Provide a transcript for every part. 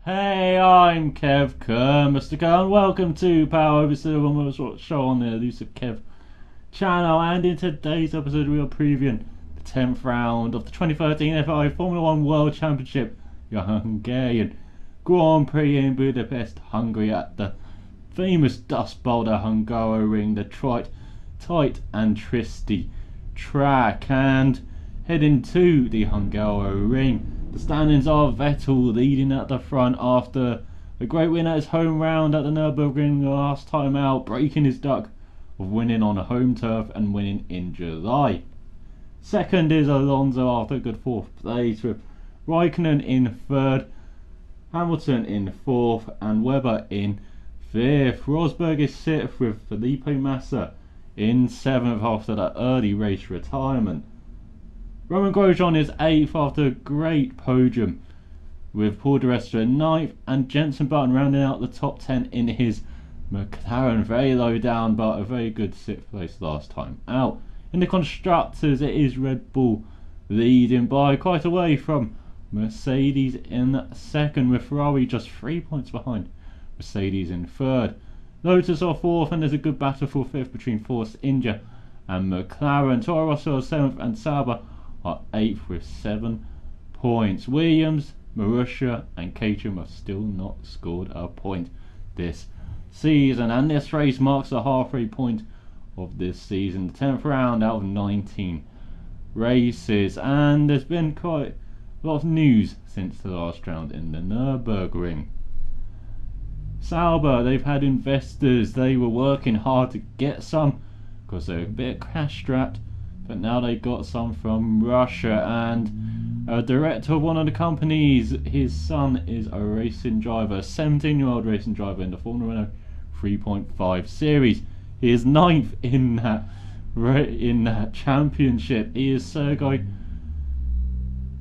Hey, I'm Kev Mr. Kerr, and welcome to Power Oversteer, one more show on the ElusiveKev channel. And in today's episode, we are previewing the 10th round of the 2013 FI Formula 1 World Championship, your Hungarian Grand Prix in Budapest, Hungary, at the famous Dust Boulder Hungaroring, the tight and twisty track. And heading to the Hungaroring, the standings are Vettel leading at the front after a great win at his home round at the Nürburgring last time out, breaking his duck of winning on a home turf and winning in July. Second is Alonso after a good fourth place, with Raikkonen in third, Hamilton in fourth, and Webber in fifth. Rosberg is sixth, with Felipe Massa in seventh after that early race retirement. Roman Grosjean is 8th after a great podium, with Paul di Resta in 9th, and Jenson Button rounding out the top 10 in his McLaren. Very low down, but a very good 6th place last time out. In the Constructors, it is Red Bull leading by quite a way from Mercedes in 2nd, with Ferrari just 3 points behind Mercedes in 3rd. Lotus are 4th, and there's a good battle for 5th between Force India and McLaren. Toro Rosso are 7th, and Sauber are 8th with 7 points. Williams, Marussia and Caterham have still not scored a point this season, and this race marks the halfway point of this season, the 10th round out of 19 races. And there's been quite a lot of news since the last round in the Nürburgring. Sauber, they've had investors, they were working hard to get some because they're a bit cash strapped, but now they got some from Russia. And a director of one of the companies, his son is a racing driver, a 17-year-old racing driver in the Formula 1 3.5 series. He is 9th in that championship. He is Sergei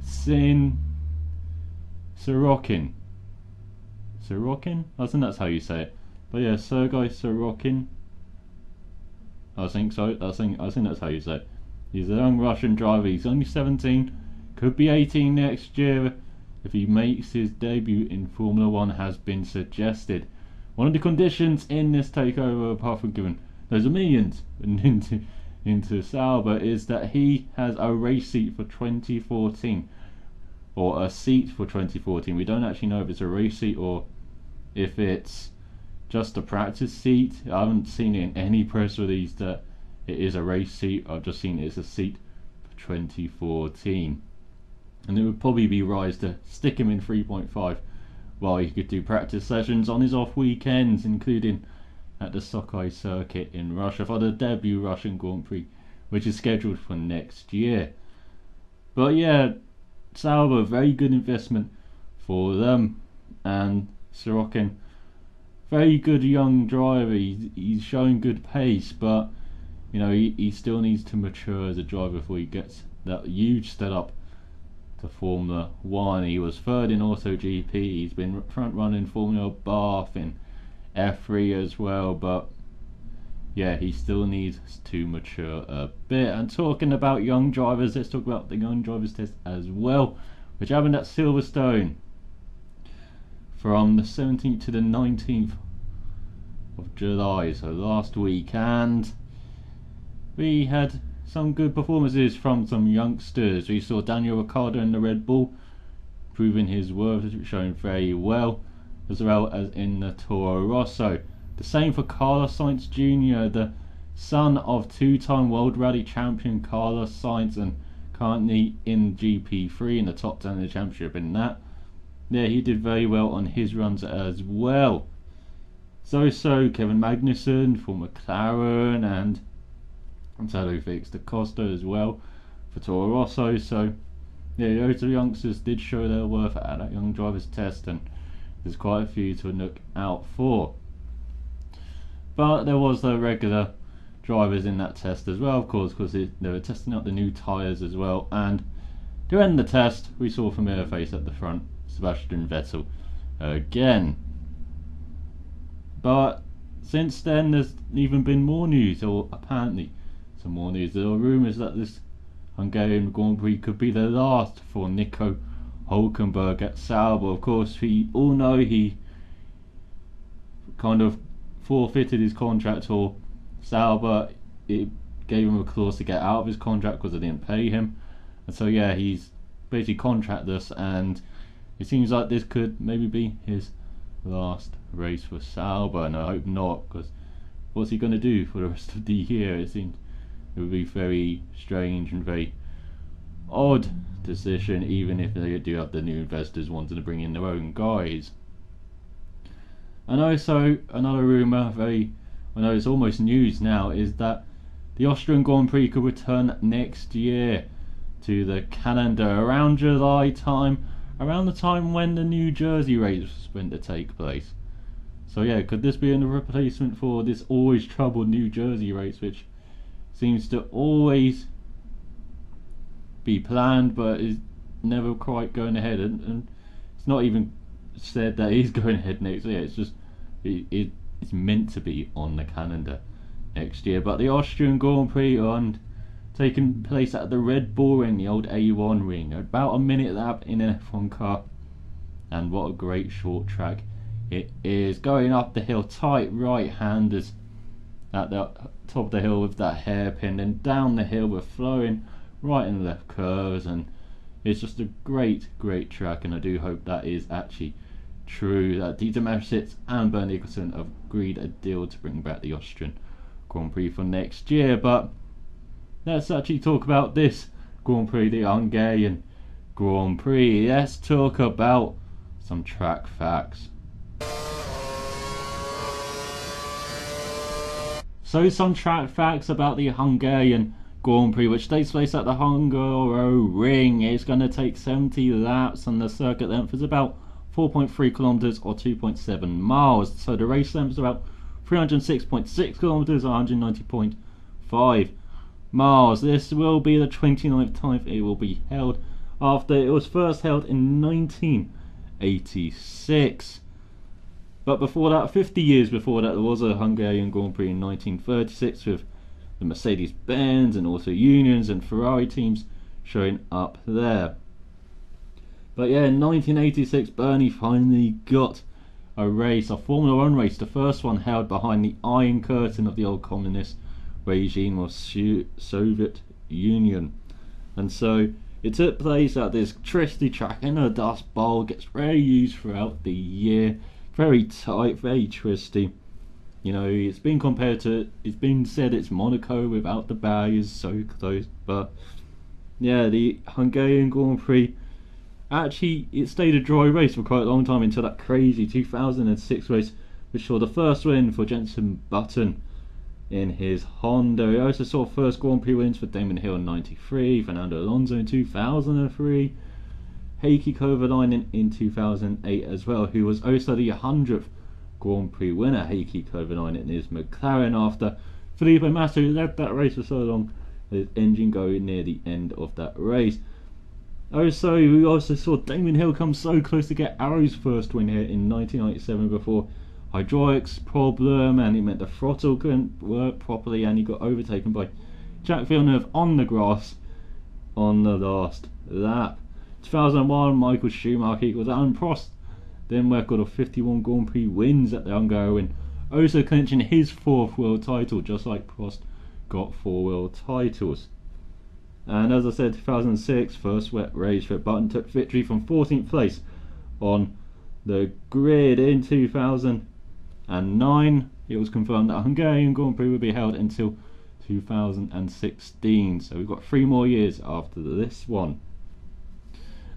Sorokin. Sorokin? I think that's how you say it. But yeah, Sergei Sorokin. I think so. I think that's how you say it. He's a young Russian driver. He's only 17, could be 18 next year if he makes his debut in Formula 1, has been suggested. One of the conditions in this takeover, apart from giving those millions into Sauber, is that he has a race seat for 2014, or a seat for 2014. We don't actually know if it's a race seat or if it's just a practice seat. I haven't seen it in any press release that it is a race seat. I've just seen it as a seat for 2014, and it would probably be wise to stick him in 3.5 while he could do practice sessions on his off weekends, including at the Sochi circuit in Russia for the debut Russian Grand Prix, which is scheduled for next year. But yeah, Sauber, very good investment for them. And Sorokin, very good young driver. He's showing good pace, but you know, he still needs to mature as a driver before he gets that huge step up to Formula 1. He was 3rd in AutoGP. He's been front running Formula Bath in F3 as well, but yeah, he still needs to mature a bit. And talking about young drivers, let's talk about the young drivers test as well, which happened at Silverstone from the 17th to the 19th of July, so last week. And we had some good performances from some youngsters. We saw Daniel Ricciardo in the Red Bull proving his worth, showing very well as in the Toro Rosso. The same for Carlos Sainz Jr., the son of 2-time World Rally champion Carlos Sainz, and currently in GP3 in the top 10 of the championship. In that, yeah, he did very well on his runs as well. So Kevin Magnussen for McLaren, and Tadej Felix da Costa as well for Toro Rosso. So yeah, those youngsters did show their worth at that young drivers test, and there's quite a few to look out for. But there was the regular drivers in that test as well, of course, because they were testing out the new tyres as well. And to end the test, we saw familiar face at the front, Sebastian Vettel again. But since then, there's even been more news, or apparently some more news. There are rumours that this Hungarian Grand Prix could be the last for Nico Hulkenberg at Sauber. Of course, we all know he kind of forfeited his contract, or Sauber it gave him a clause to get out of his contract because they didn't pay him, and so yeah, he's basically contractless, and it seems like this could maybe be his last race for Sauber, and I hope not, because what's he going to do for the rest of the year? It seems it would be very strange and very odd decision, even if they do have the new investors wanting to bring in their own guys. And also another rumour, I know it's almost news now, is that the Austrian Grand Prix could return next year to the calendar around July time, around the time when the New Jersey race was meant to take place. So yeah, could this be a replacement for this always troubled New Jersey race, which seems to always be planned but is never quite going ahead, and it's not even said that he's going ahead next year. It's just it's meant to be on the calendar next year. But the Austrian Grand Prix on taking place at the Red Bull Ring, the old A1 ring, about a minute lap in an F1 car, and what a great short track it is. Going up the hill, tight right-handers at the top of the hill with that hairpin, and down the hill with flowing right and left curves, and it's just a great track, and I do hope that is actually true, that Dieter Mateschitz and Bernd Nicholson have agreed a deal to bring back the Austrian Grand Prix for next year. But let's actually talk about this Grand Prix, the Hungarian Grand Prix. Let's talk about some track facts. So some track facts about the Hungarian Grand Prix, which takes place at the Hungaroring Ring. It's going to take 70 laps, and the circuit length is about 4.3 kilometers or 2.7 miles. So the race length is about 306.6 kilometers or 190.5 miles. This will be the 29th time it will be held, after it was first held in 1986. But before that, 50 years before that, there was a Hungarian Grand Prix in 1936 with the Mercedes-Benz and also Unions and Ferrari teams showing up there. But yeah, in 1986, Bernie finally got a race, a Formula 1 race, the first one held behind the Iron Curtain of the old communist regime of Soviet Union. And so it took place at this twisty track in a dust bowl, gets very used throughout the year, very tight, very twisty. You know, it's been compared to, it's been said it's Monaco without the barriers so close. But yeah, the Hungarian Grand Prix, actually it stayed a dry race for quite a long time until that crazy 2006 race, which saw the first win for Jenson Button in his Honda. We also saw first Grand Prix wins for Damon Hill in '93, Fernando Alonso in 2003, Heikki Kovalainen in 2008 as well, who was also the 100th Grand Prix winner. Heikki Kovalainen is McLaren, after Felipe Massa, who led that race for so long, his engine going near the end of that race. Also, we also saw Damon Hill come so close to get Arrow's first win here in 1997 before hydraulics problem, and it meant the throttle couldn't work properly, and he got overtaken by Jack Villeneuve on the grass on the last lap. 2001, Michael Schumacher equals Alan Prost, then record of 51 Grand Prix wins at the Hungarian, also clinching his 4th world title, just like Prost got 4 world titles. And as I said, 2006, first wet race for Button, took victory from 14th place on the grid. In 2009, it was confirmed that Hungarian Grand Prix would be held until 2016, so we've got 3 more years after this one.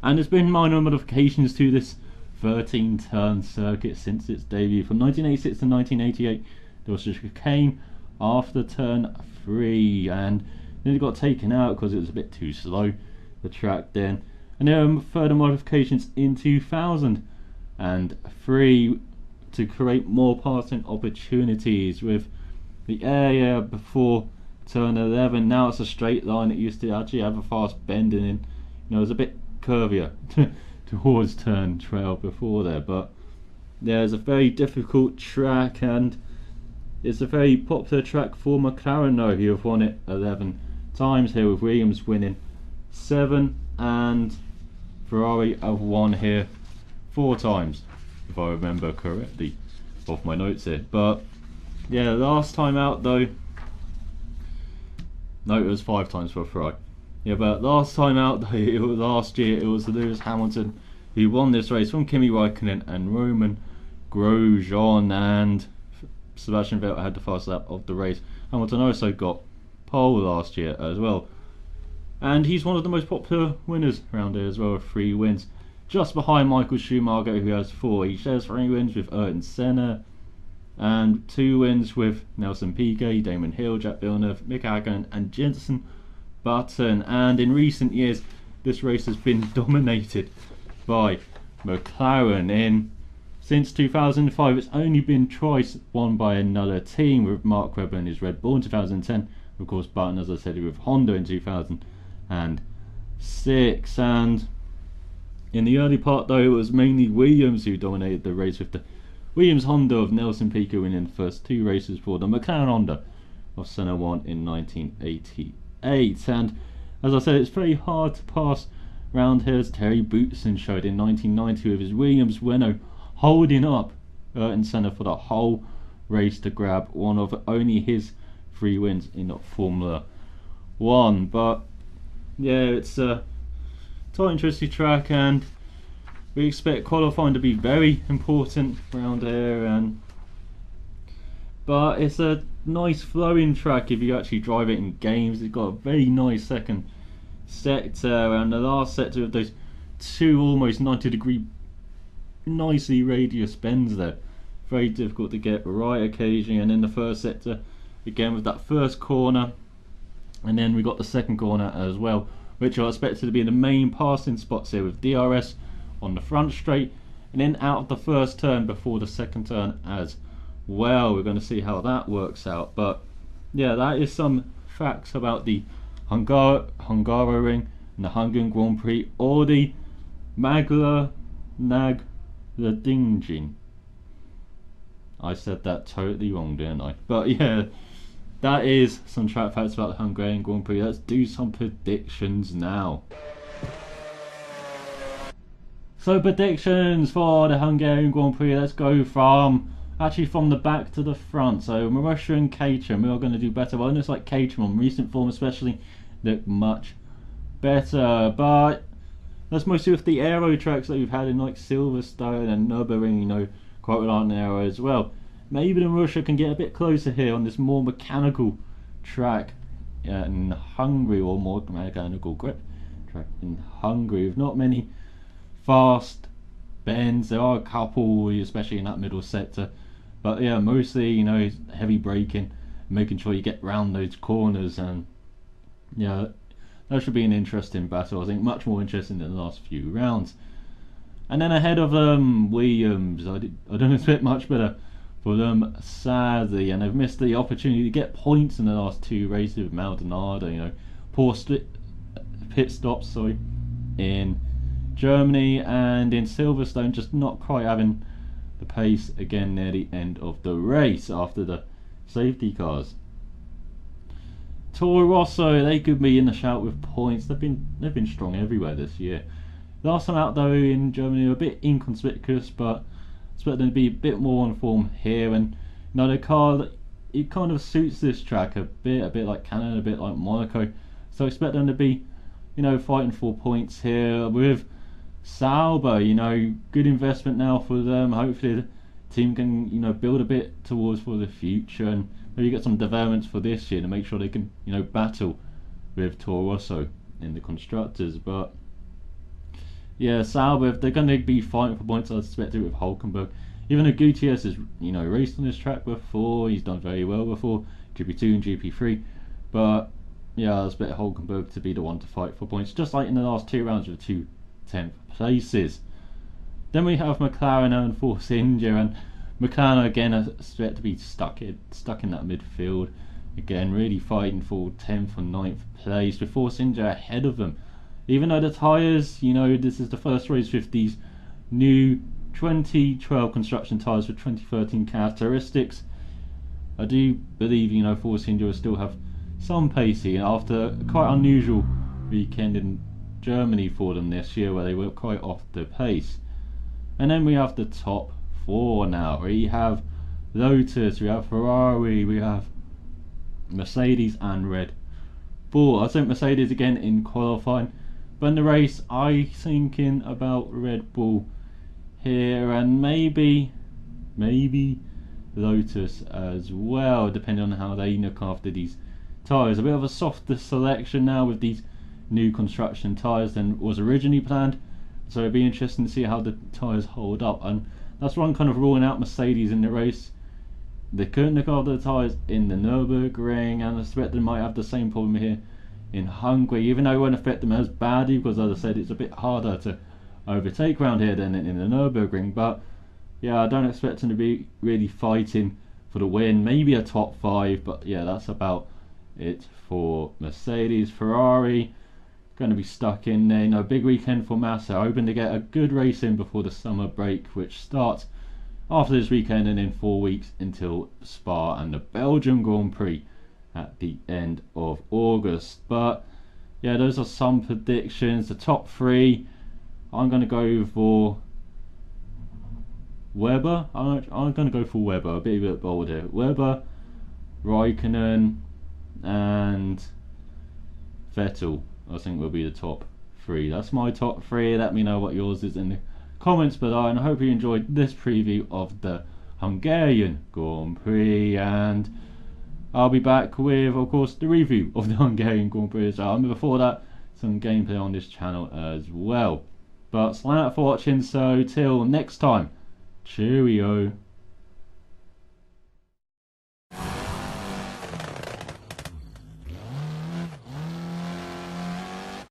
And there's been minor modifications to this 13-turn circuit since its debut. From 1986 to 1988, there was a chicane after turn 3, and then it got taken out because it was a bit too slow, the track then. And there were further modifications in 2003 to create more passing opportunities, with the area before turn 11, now it's a straight line. It used to actually have a fast bending in, you know, it was a bit curvier towards turn 12 before there. But there's a very difficult track, and it's a very popular track for McLaren though, who have won it 11 times here, with Williams winning 7 and Ferrari have won here 4 times, if I remember correctly off my notes here. But yeah, last time out though, no, it was 5 times for Ferrari. Yeah, but last time out though, it was last year, it was Lewis Hamilton who won this race from Kimi Raikkonen and Roman Grosjean, and Sebastian Vettel had the fastest lap of the race. Hamilton also got pole last year as well, and he's one of the most popular winners around here as well, with 3 wins, just behind Michael Schumacher, who has 4. He shares 3 wins with Ayrton Senna and 2 wins with Nelson Piquet, Damon Hill, Jack Villeneuve, Mick Hakkinen and Jenson Button. And in recent years this race has been dominated by McLaren. Since 2005 it's only been twice won by another team, with Mark Webber and his Red Bull in 2010, of course Button, as I said, with Honda in 2006. And in the early part though, it was mainly Williams who dominated the race, with the Williams Honda of Nelson Piquet winning the first 2 races for the McLaren Honda of Senna won in 1988. And as I said, it's very hard to pass round here, as Terry Boutsen showed in 1990 with his Williams Renault holding up Ayrton Senna for the whole race to grab one of only his 3 wins in Formula 1. But yeah, it's a quite interesting track, and we expect qualifying to be very important around here. But it's a nice flowing track if you actually drive it in games. It's got a very nice second sector, and the last sector of those 2 almost 90-degree nicely radius bends there, very difficult to get right occasionally. And then the first sector again with that first corner, and then we got the second corner as well, which are expected to be the main passing spots here, with DRS on the front straight and then out of the first turn before the second turn as well. We're going to see how that works out. But yeah, that is some facts about the Hungaroring and the Hungarian Grand Prix, or the Magla Nagladingin. I said that totally wrong, didn't I? But yeah, that is some track facts about the Hungarian Grand Prix. Let's do some predictions now. So predictions for the Hungarian Grand Prix. Let's go from the back to the front. So Marussia and Caterham, we are going to do better. Well, it looks like Caterham on recent form especially look much better. But let's mostly with the aero tracks that we've had in like Silverstone and Nürburgring, you know, quite reliant on aero as well. Maybe the Marussia can get a bit closer here on this more mechanical track in Hungary, or more mechanical grip track in Hungary, with not many fast bends. There are a couple, especially in that middle sector, but yeah, mostly, you know, heavy braking, making sure you get round those corners. And yeah, that should be an interesting battle. I think much more interesting than the last few rounds. And then ahead of Williams, I don't expect much better for them, sadly, and they've missed the opportunity to get points in the last 2 races with Maldonado. You know, poor pit stops, in Germany and in Silverstone, just not quite having the pace again near the end of the race after the safety cars. Toro Rosso, they could be in the shout with points. They've been strong everywhere this year. Last time out though in Germany, a bit inconspicuous, but I expect them to be a bit more on form here. And you know, the car, it kind of suits this track a bit like Canada, a bit like Monaco. So I expect them to be, you know, fighting for points here. With Sauber, you know, good investment now for them. Hopefully the team can, you know, build a bit towards for the future, and maybe get some developments for this year to make sure they can, you know, battle with Toro Rosso in the constructors. But yeah, Sauber, if they're going to be fighting for points, I expect it with Hulkenberg. Even though Gutierrez has, you know, raced on this track before, he's done very well before, GP2 and GP3. But yeah, I expect Hulkenberg to be the one to fight for points, just like in the last 2 rounds with 2 10th places. Then we have McLaren and Force India, and McLaren again are expect to be stuck in that midfield again, really fighting for 10th or 9th place, with Force India ahead of them. Even though the tyres, you know, this is the first race with these new 2012 construction tyres with 2013 characteristics, I do believe, you know, Force India will still have some pace here after a quite unusual weekend in Germany for them this year, where they were quite off the pace. And then we have the top 4 now. We have Lotus, we have Ferrari, we have Mercedes and Red Bull. I think Mercedes again in qualifying, but in the race I'm thinking about Red Bull here, and maybe Lotus as well, depending on how they look after these tyres. A bit of a softer selection now with these new construction tyres than was originally planned, so it'd be interesting to see how the tyres hold up. And that's why I'm kind of ruling out Mercedes in the race. They couldn't look after the tyres in the Nürburgring, and I suspect they might have the same problem here in Hungary, even though it won't affect them as badly, because as I said, it's a bit harder to overtake around here than in the Nürburgring. But yeah, I don't expect them to be really fighting for the win. Maybe a top 5, but yeah, that's about it for Mercedes. Ferrari going to be stuck in there. No big weekend for Massa, hoping to get a good race in before the summer break, which starts after this weekend, and in 4 weeks until Spa and the Belgium Grand Prix at the end of August. But yeah, those are some predictions. The top 3, I'm going to go for Webber. I'm going to go for Webber, a bit bolder. Webber, Raikkonen and Vettel, I think, will be the top 3. That's my top 3. Let me know what yours is in the comments below, and I hope you enjoyed this preview of the Hungarian Grand Prix, and I'll be back with, of course, the review of the Hungarian Grand Prix as well, and before that, some gameplay on this channel as well. But thanks for watching, so till next time, cheerio.